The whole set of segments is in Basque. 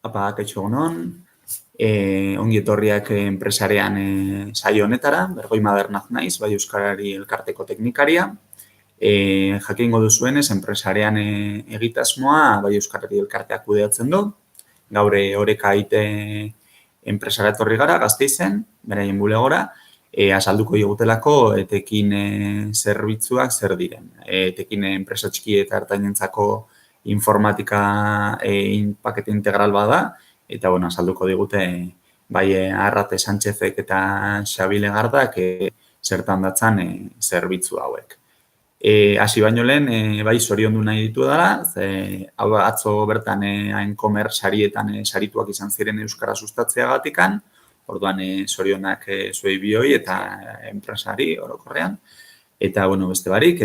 Apa, kaixo egunon. Ongi etorriak enpresarian saio honetara, Bergoi Madernaz naiz, bai Euskarari elkarteko teknikaria. Jakingo duzuenez, enpresarian egitasmoa bai Euskarari elkarteak kudeatzen du. Gaur oreka IT enpresara etorri gara, Gasteizen, beraien bulegora, azalduko digutelako etekin zerbitzuak zer diren. Etekin enpresa txiki eta ertainentzako informatika pakete integral bada, eta azalduko digute bai Arrate Sánchezek eta Xabi Legardak zertan datzan zerbitzu hauek. Hasi baino lehen, bai zoriondu nahi ditu dela, atzo bertan Hainkomer sarietan sarituak izan ziren Euskara sustatzeagatikan, orduan zorionak zuei bioi eta enpresari orokorrean. Eta, beste barik,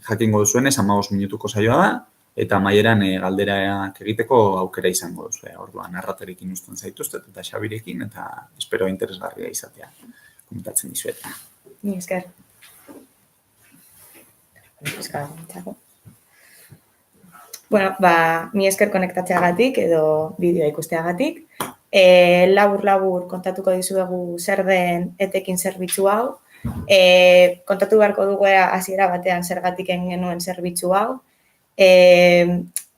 jakingo duzuenez, 15 minutuko saioa da, eta amaieran galderak egiteko aukera izango duzu. Orduan, Arraterekin uzten zaituztet eta Xabirekin, eta espero interesgarria izatea komentatzen dizuet. Ni esker. Ni esker konektatzeagatik edo bideoa ikusteagatik. Labur kontatuko dizuegu zer den etekin zerbitzu hau. Kontatu beharko dugu hasiera batean zergatik egin genuen zerbitzu hau.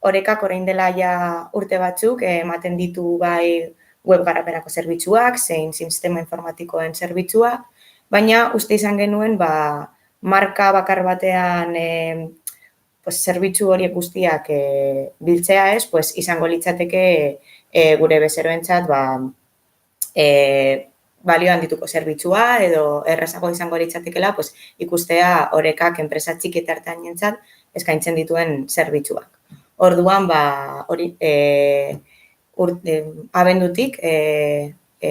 Orekak orain dela ja urte batzuk ematen ditu bai web garapenako zerbitzuak, zein sistema informatikoen zerbitzua, baina uste izan genuen marka bakar batean zerbitzu horiek guztiak biltzea ez, izango litzateke gure bezeroentzat balio handituko zerbitzua edo errazago izango litzatekela ikustea Orekak enpresa txiki eta ertainentzat eskaintzen dituen zerbitzuak. Orduan, abendutik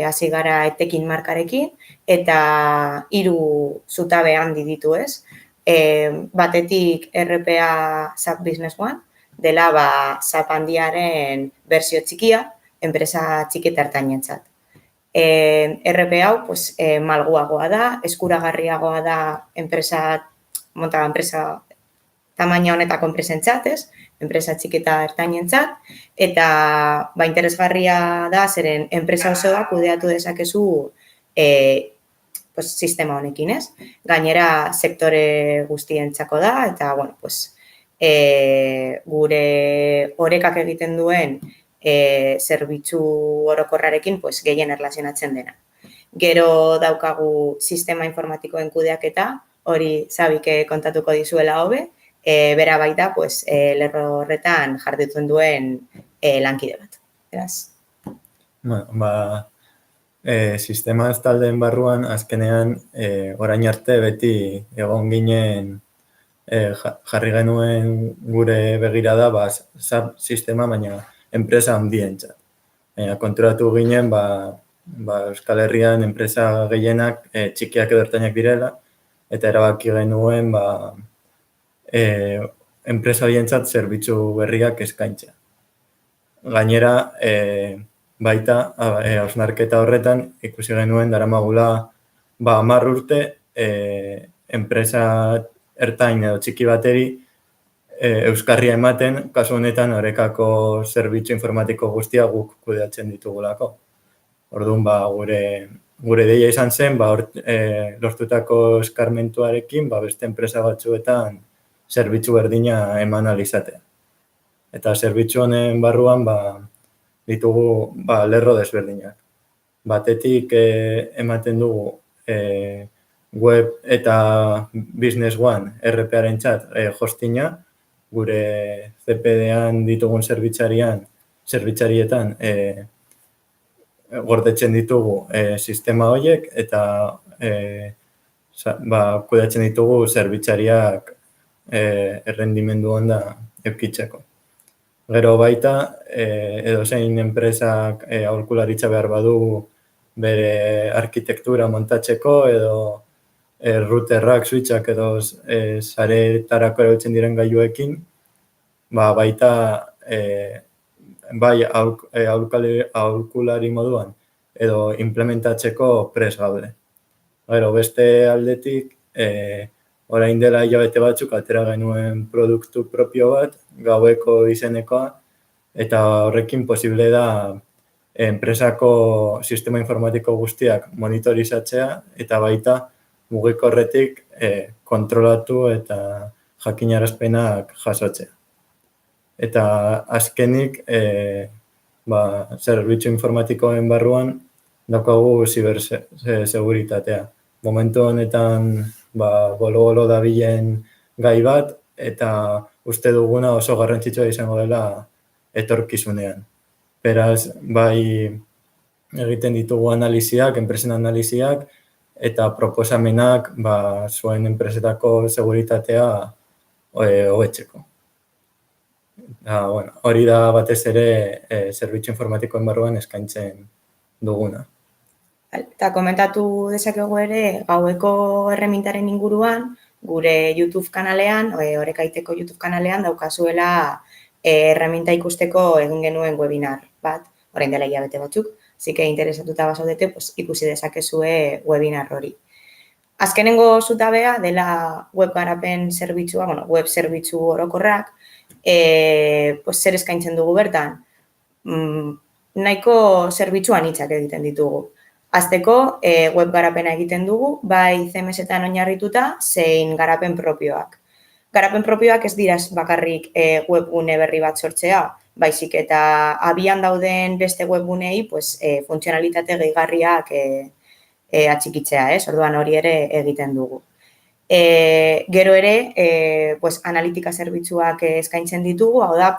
hasi gara etekin markarekin eta 3 zutabe handi ditu ez. Batetik RPA SAP Business One, dela SAP handiaren berzio txikia, enpresa txiki eta ertainentzat. RP hau malguagoa da, eskuragarriagoa da enpresa tamaina honetako enpresentzat, enpresa txiki eta ertainentzat, eta interesgarria da zeren enpresa osoa kudeatu dezakezu sistema honekin, ez? Gainera sektore guztientzako da, eta gure Orekak egiten duen zerbitzu orokorrarekin gehien erlazionatzen dena. Gero daukagu sistema informatikoen kudeaketa, hori Xabik kontatuko dizuela hobe, bera baita lerro horretan jarditzen duen lankide bat. Beraz? Sistema ez taldeen barruan azkenean orain arte beti egon ginen jarri genuen gure begirada SAP sistema baina enpresa handientzat. Konturatu ginen Euskal Herrian enpresa gehienak txikiak edo ertainak direla eta erabaki genuen enpresa horientzat zerbitzu berriak eskaintzea. Gainera, baita hausnarketa horretan ikusi genuen daramagula 10 urte enpresa ertain edo txiki bateri euskarria ematen, kasu honetan Orekako zerbitzu informatiko guztia guk kudeatzen ditugulako. Orduan, gure deia izan zen, lortutako eskarmentuarekin beste enpresa batzuetan zerbitzu berdina eman alizatea. Eta zerbitzu honen barruan ditugu lerro desberdinak. Batetik ematen dugu web eta Business One RP-arentzat hostinga, gure CPD-an ditugun zerbitzarietan gordetzen ditugu sistema horiek eta kudeatzen ditugu zerbitzariak errendimendu onda eukitzeko. Gero baita, edozein enpresak aholkularitza behar badu bere arkitektura montatzeko edo routerrak, switchak edo saretarako erabiltzen diren gailuekin, baita aholkulari moduan edo implementatzeko prest gaude. Gero beste aldetik, orain dela hilabete batzuk atera genuen produktu propio bat, gaueko izenekoa, eta horrekin posible da enpresako sistema informatiko guztiak monitorizatzea eta baita mugikorretik kontrolatu eta jakinarazpenak jasotzea. Eta azkenik, zerbitzu informatikoen barruan daukagu ziberseguritatea. Momentu honetan bolo-bolo dabilen gai bat eta uste duguna oso garrantzitsua izango dela etorkizunean. Beraz, bai egiten ditugu analiziak, enpresen analiziak, eta proposamenak zuen enpresetako seguritatea hobetzeko. Hori da batez ere zerbitzu informatikoen barruan eskaintzen duguna. Eta komentatu dezakegu ere gaueko erremintaren inguruan, gure YouTube kanalean, Orekaiteko YouTube kanalean daukazuela erreminta ikusteko egin genuen webinar bat, orain dela hilabete batzuk, zike interesatuta bazaudete, ikusi dezakezue webinar hori. Azkenengo zutabea dela web garapen zerbitzua, web zerbitzu orokorrak, zer eskaintzen dugu bertan? Nahiko zerbitzu anitzak egiten ditugu. Azteko, web garapena egiten dugu, bai CMS-etan oinarrituta, zein garapen propioak. Garapen propioak ez dira bakarrik webgune berri bat sortzea, baizik eta abian dauden beste webgunei funtzionalitate gehigarriak atxikitzea, orduan hori ere egiten dugu. Gero ere, analitika zerbitzuak eskaintzen ditugu, hau da,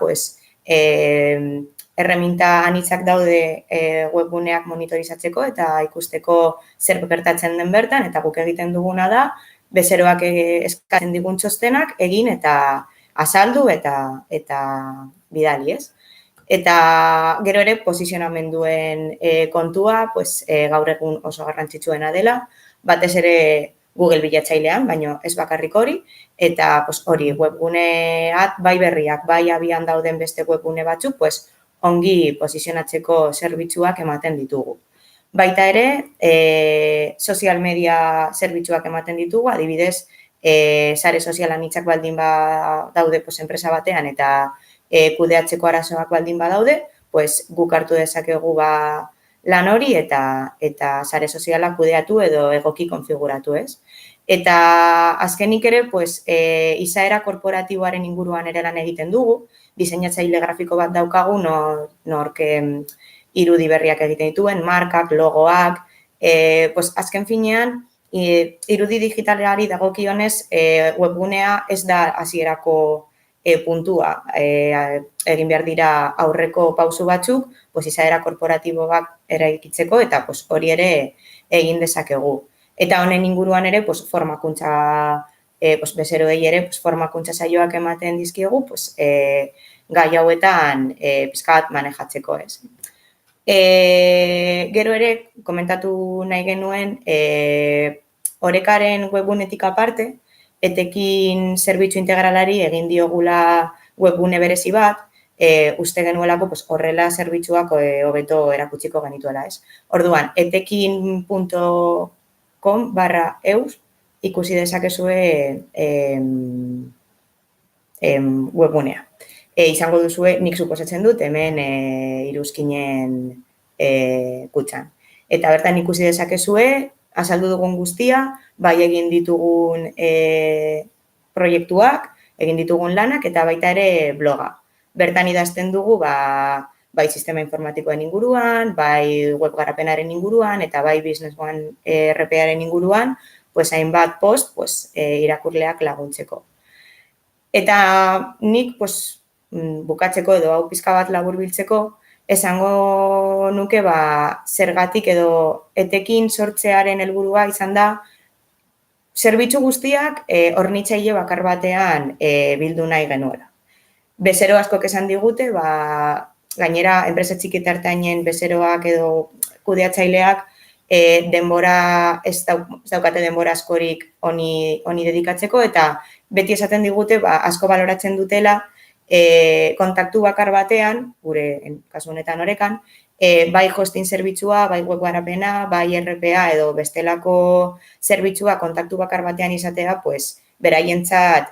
erreminta anitzak daude webguneak monitorizatzeko eta ikusteko zer gertatzen den bertan, eta guk egiten duguna da, bezeroak eskatzen digun txostenak egin eta azaldu eta bidali, ez? Eta gero ere posizionamenduen kontua gaur egun oso garrantzitsuena dela, batez ere Google bilatzailean, baina ez bakarrik hori, eta hori webguneak, bai berriak, bai abian dauden beste webgune batzuk, ongi posizionatzeko zerbitzuak ematen ditugu. Baita ere, sozial media zerbitzuak ematen ditugu, adibidez, sare sozialan hitzak baldin daude enpresa batean eta kudeatzeko arazoak baldin badaude, guk hartu dezakegu lan hori eta sare soziala kudeatu edo egoki konfiguratu, ez? Eta azkenik ere, izaera korporatiboaren inguruan ere lan egiten dugu, diseinatzaile grafiko bat daukagu, nork irudi berriak egiten dituen, markak, logoak, azken finean, irudi digitalari dagokionez webgunea ez da hasierako puntua. Egin behar dira aurreko pausu batzuk, izaera korporatiboak eraikitzeko eta hori ere egin dezakegu. Eta honen inguruan ere formakuntza, bezeroei ere formakuntza saioak ematen dizkiegu, gai hauetan pizka bat manejatzeko, ez. Gero ere, komentatu nahi genuen, Orekaren webgunetik aparte, etekin zerbitzu integralari egin diogula webgune berezi bat, uste genuelako horrela zerbitzuak hobeto erakutsiko genituela, ez. Orduan, etekin.com/eus ikusi dezakezue webgunea. Izango duzue, nik suposatzen dut, hemen iruzkinen kutxan. Eta bertan ikusi dezakezue, azaldu dugun guztia, bai egin ditugun proiektuak, egin ditugun lanak, eta baita ere bloga. Bertan idazten dugu, bai sistema informatikoen inguruan, bai web garapenaren inguruan, eta bai Business One RParen inguruan, hainbat post irakurleak laguntzeko. Eta nik, bukatzeko edo hau pizka bat laburbiltzeko, esango nuke zergatik edo etekin sortzearen helburua izan da zerbitzu guztiak hornitzaile bakar batean bildu nahi genuela. Bezero askok esan digute, gainera enpresa txiki eta ertainen bezeroak edo kudeatzaileak denbora, ez daukate denbora askorik honi dedikatzeko eta beti esaten digute asko baloratzen dutela kontaktu bakar batean, gure kasu honetan Orekan, bai hosting zerbitzua, bai web garapena, bai RPA edo bestelako zerbitzua kontaktu bakar batean izatea, beraientzat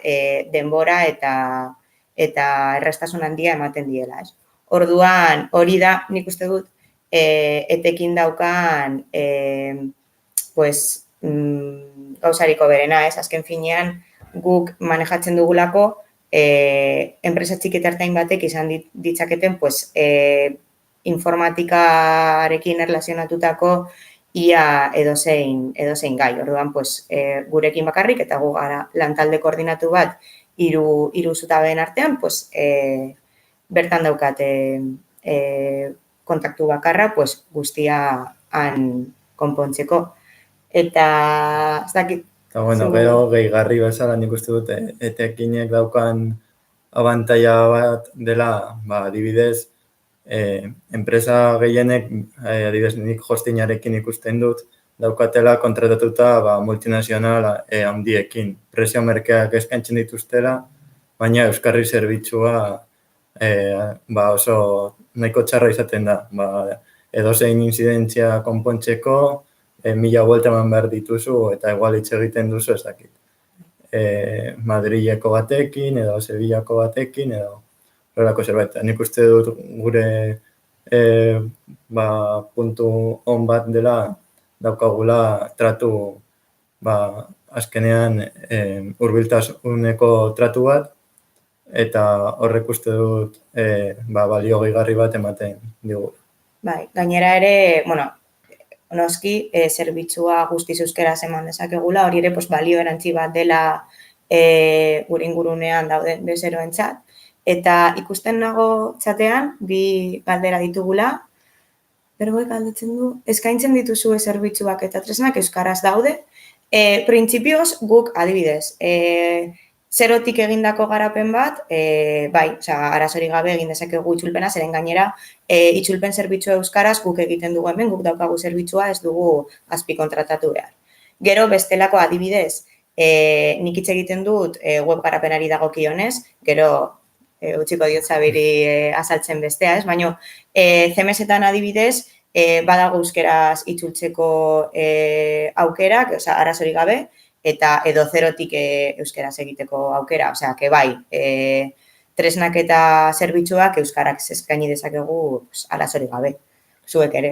denbora eta erraztasun handia ematen diela. Orduan, hori da, nik uste dut, etekin daukan gauzariko berena, ez? Azken finean, guk manejatzen dugulako, enpresa txikitartain batek izan ditzaketen, informatikarekin erlazionatutako ia edozein gai. Orduan, gurekin bakarrik, eta gu gara lantalde koordinatu bat hiru zutabeen artean, bertan daukate kontaktu bakarra guztia han konpontzeko. Eta, ez dakit. Eta, bueno, gero gehigarri bezala nik uste dut etekinek daukan abantaila bat dela, adibidez, enpresa gehienek, adibidez, nik hostinarekin ikusten dut, daukatela kontratatuta multinazional handiekin. Presio merkeak eskaintzen dituztela, baina euskarri zerbitzua oso nahiko txarra izaten da. Edozein inzidentzia konpontzeko, 1000 buelta eman behar dituzu eta igual hitz egiten duzu ez dakit. Madrileko batekin edo Sevillako batekin edo horrelako zerbait. Nik uste dut gure puntu on bat dela daukagula tratu azkenean hurbiltasuneko tratu bat eta horrek uste dut balio gehigarri bat ematen digu. Bai, gainera ere, noski, zerbitzua guztiz euskeraz eman dezakegula, hori ere balio erantzi bat dela gure ingurunean dauden bezeroentzat. Eta ikusten nago txatean, bi galdera ditugula, bergoek galdetzen du, eskaintzen dituzu zerbitzuak eta tresnak euskaraz daude. Printzipioz guk adibidez, zerotik egindako garapen bat, arazorik gabe egin dezakegu itzulpena, zeren gainera itzulpen zerbitzua euskaraz guk egiten dugu hemen, guk daukagu zerbitzua ez dugu azpikontratatu behar. Gero bestelako adibidez, nik hitz egiten dut web garapenari dagokionez, gero utziko diot Zabiri azaltzen bestea, ez? Baina CMS-etan adibidez, badago euskeraz itzultzeko aukerak, arazorik gabe, eta edo zerotik euskeraz egiteko aukera. Osea, bai, tresnak eta zerbitzuak euskarak eskaini dezakegu arazorik gabe. Zuek ere.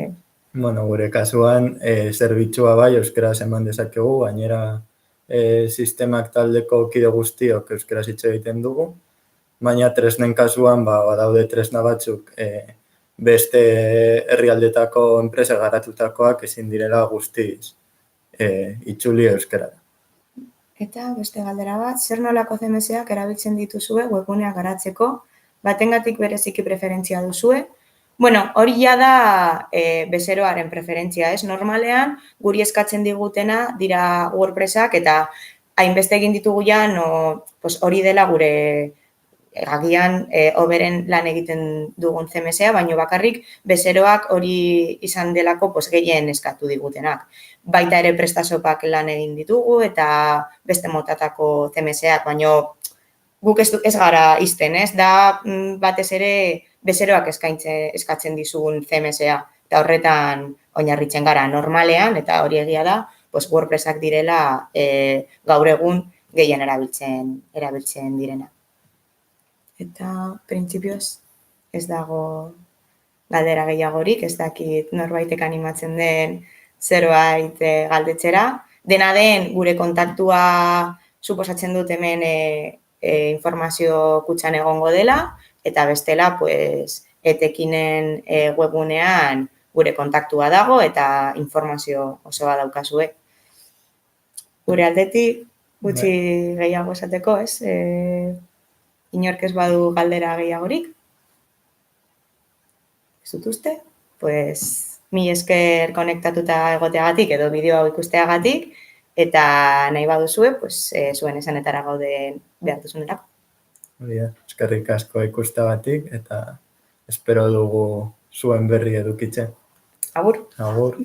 Bueno, gure kasuan, zerbitzua bai euskaraz eman dezakegu, gainera sistemak taldeko kide guztiok euskaraz hitz egiten dugu, baina tresnen kasuan badaude tresna batzuk beste herrialdetako enpresa garatutakoak ezin direla guztiz itzuli euskarara. Eta beste galdera bat, zer nolako CMS-ak erabiltzen dituzue webguneak garatzeko, batengatik bereziki preferentzia duzue? Bueno, hori da bezeroaren preferentzia, ez? Normalean, guri eskatzen digutena dira WordPressak eta hainbeste egin ditugu hori dela gure agian hoberen lan egiten dugun CMS-a, baina bakarrik bezeroak hori izan delako gehien eskatu digutenak. Baita ere prestasopak lan egin ditugu eta beste motatako CMS-ak, baina guk ez gara izten, ez? Da batez ere bezeroak eskatzen dizugun CMS-a eta horretan oinarritzen gara normalean eta hori egia da WordPressak direla gaur egun gehien erabiltzen direna. Eta, printzipioz, ez dago galdera gehiagorik, ez dakit norbaitek animatzen den zerbait galdetzera. Dena den, gure kontaktua suposatzen dut hemen informazio kutxan egongo dela, eta bestela, etekinen webgunean gure kontaktua dago eta informazio osoa daukazue. Gure aldetik, gutxi gehiago esateko, ez? Inork ez badu galdera gehiagorik. Ez dut uste, mil esker konektatuta egoteagatik edo bideo hau ikusteagatik eta nahi baduzue, zuen esanetara gauden behar duzunerako. Eskerrik asko ikusteagatik eta espero dugu zuen berri edukitzen. Agur. Agur.